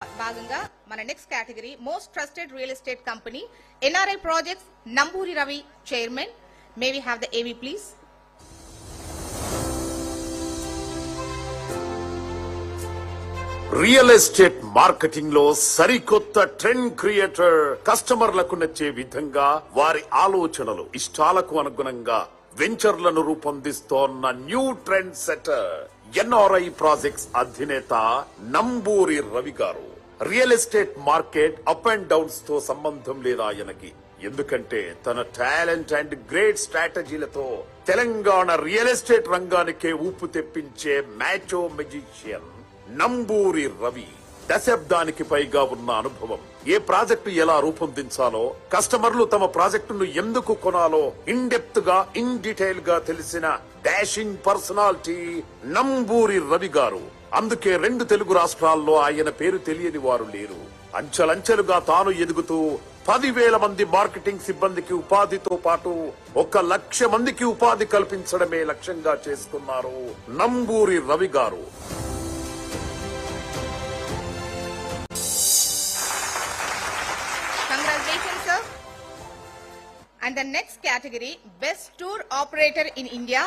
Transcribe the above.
భాగంగా మన next category most trusted real estate company NRI projects Namburi Ravi chairman. May we have the AV please. Real estate marketing లో సరికొత్త trend creator, కస్టమర్లకు నచ్చే విధంగా వారి ఆలోచనలు ఇష్టాలకు అనుగుణంగా వెంచర్లను రూపొందిస్తోన్న new trend setter NRI projects అధినేత నంబూరి రవి గారు. Real estate market up and downs తో సంబంధం లేదా ఆయనకి, ఎందుకంటే తన టాలెంట్ అండ్ గ్రేట్ స్ట్రాటజీలతో తెలంగాణ రియల్ ఎస్టేట్ రంగానికే ఊపు తెప్పించే మ్యాచో మెజిషియన్ నంబూరి రవి. దశాబ్దానికి పైగా ఉన్న అనుభవం, ఏ ప్రాజెక్టు ఎలా రూపొందించాలో, కస్టమర్లు తమ ప్రాజెక్టును ఎందుకు కొనాలో ఇన్ డెప్త్ గా, ఇన్ డీటెయిల్ గా తెలిసిన డాషింగ్ పర్సనాలిటీ నంబూరి రవి గారు. అందుకే 2 తెలుగు రాష్ట్రాల్లో ఆయన పేరు తెలియని వారు లేరు. అంచెలంచెలుగా తాను ఎదుగుతూ 10,000 మంది మార్కెటింగ్ సిబ్బందికి ఉపాధితో పాటు 1,00,000 మందికి ఉపాధి కల్పించడమే లక్ష్యంగా చేసుకున్నారు నంబూరి రవి గారు. Congratulations, sir. And the next category, best tour operator in India.